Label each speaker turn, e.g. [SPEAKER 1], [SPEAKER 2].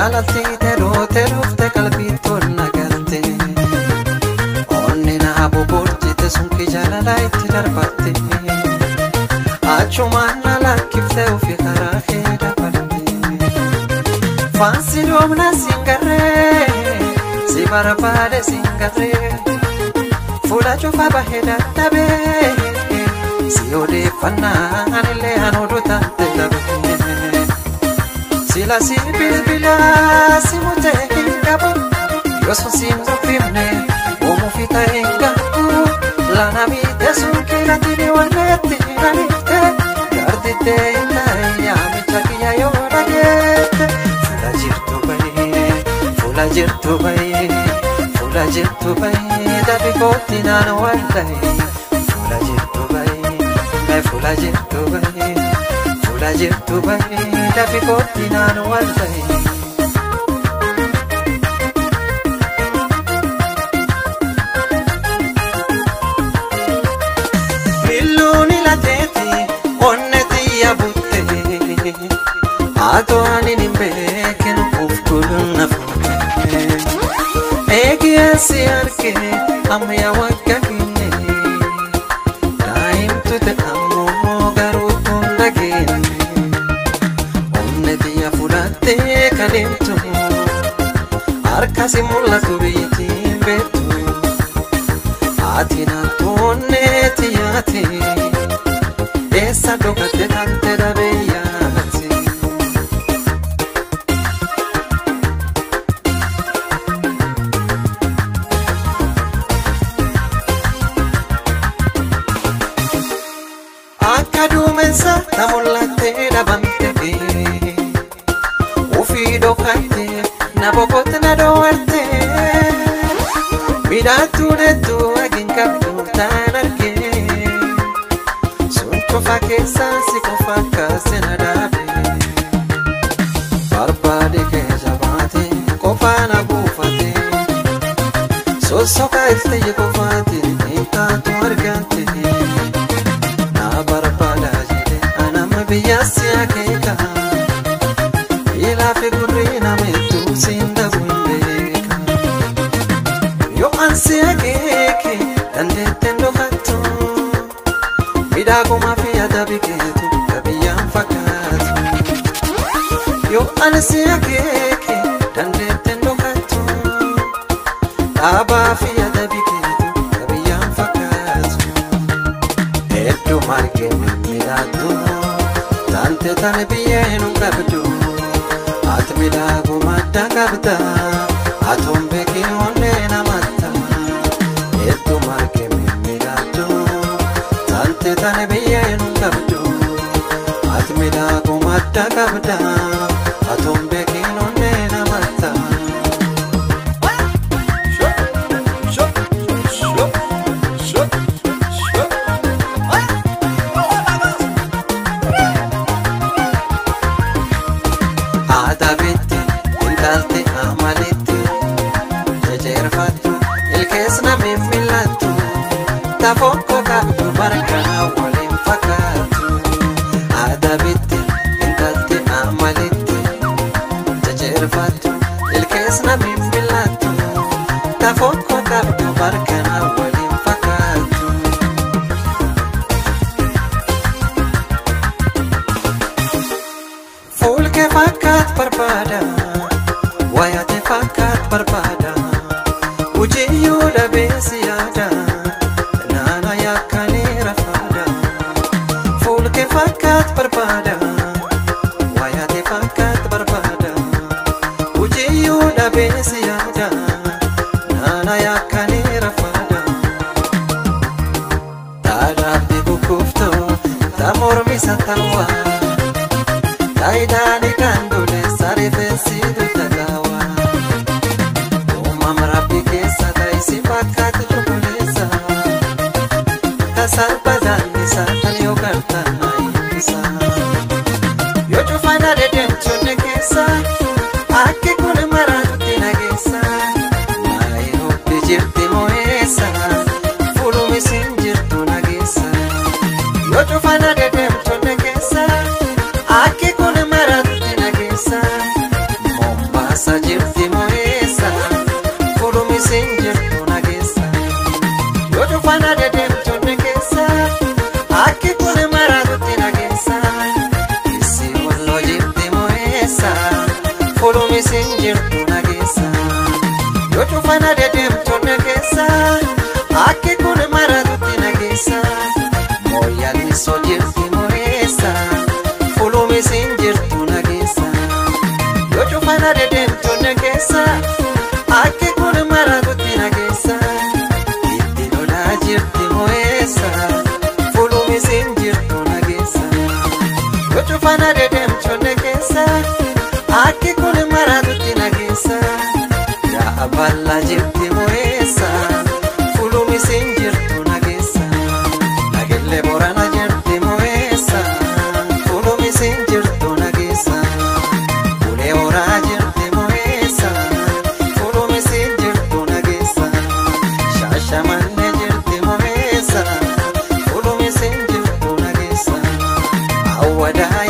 [SPEAKER 1] Jaalalti teeroote qalbii tolna galte onni na boborjite sunki jaalala itti darbatte achumaan na lakkifte ufi karaa kee dabalte faansi doomna singarree si barbaade singarree fuula cufa bahee dadhabee si odeeffannaan illee anooduu taate dhabee sila si bilbila si mutee hin qabu yosu sin dubbifne oomu fita hin qabu lana miite sun kilatini walleetti nanifte gardite innae yaamicha kiyya yoo dhageette fuula jirtu bayee dabi kootti naan waldaye fuula jirtu bayee Fuula jirtu bayee dabi kootti naan waldaye milluuni lateeti onneti yabutte haatoo anin hin beekenu uf kulunna fuute eegiyeessi arge ammayyaa wagga kinne daa'imtute ammoo garuu kalimtu arkasi mul'atu biyyattiin beektu ati naattu onneeti yaate eessa dhokatte tante dhabee yaate akka duumessa ta mul'attee dhabamte Dokate na bokote na doarte midatu netu agin kaptu tanarke sun kofa kesa si kofa kasena dabe barbade ke jabate kofa na bufate so soka este ye kofate nita tu argante na barbada jide anam biyasi akeka figurina metu sinda bumbeka yo ansi ageke dandetendo fatto midago mafia dabiketu kabiyan fakatu yo ansi ageke dandetendo fatto aba fia dabiketu kabiyan fakatu etto marke mirado tante tane bienu kabdu Atmilago madda kabta atombe ki onne namatta etto marke mirato tante tane biyenu kabdu Atmilago madda kabta atombe ki onne namatta Adabete, intalte amalete Jejerfatu, il kesna mimilatu Tafoko kabdu barkana walin fakatu Adabete, intalte amalete Jejerfatu, il kesna mimilatu Tafoko kabdu barkana walin fakatu Fulke fakat barbada Wayate fakat barbada Ujiyu da besiyada Nana yakani rafada Fulke fakat barbada Wayate fakat barbada Ujiyu da besiyada Nana yakani rafada Tadabdi bukufto Tamormi satawa Daidani kandule sarifesidu tagawa mo'eessa fulumi siin jirtu nageessa yoo cufana deddeemtu nageessa akki kun maratutti nageessa mooyyaanni soo jirti mo'eessa fulumi siin jirtu nageessa yoo cufana deddeemtu nageessa akki kun maratutti nageessa itti lolaa jirti mo'eessa fulumi siin jirtu nageessa yoo cufana deddeemtu nageessa akki kun maratutti nageessa yaa aballa jirti mo'eessa fulumi siin jirtu nageessa nagelle borana jirti mo'eessa fulumi siin jirtu nageessa ulee horaa jirti mo'eessa fulumi siin jirtu nageessa shaashamanne jirti mo'eessa fulumi siin jirtu nageessa awwadaa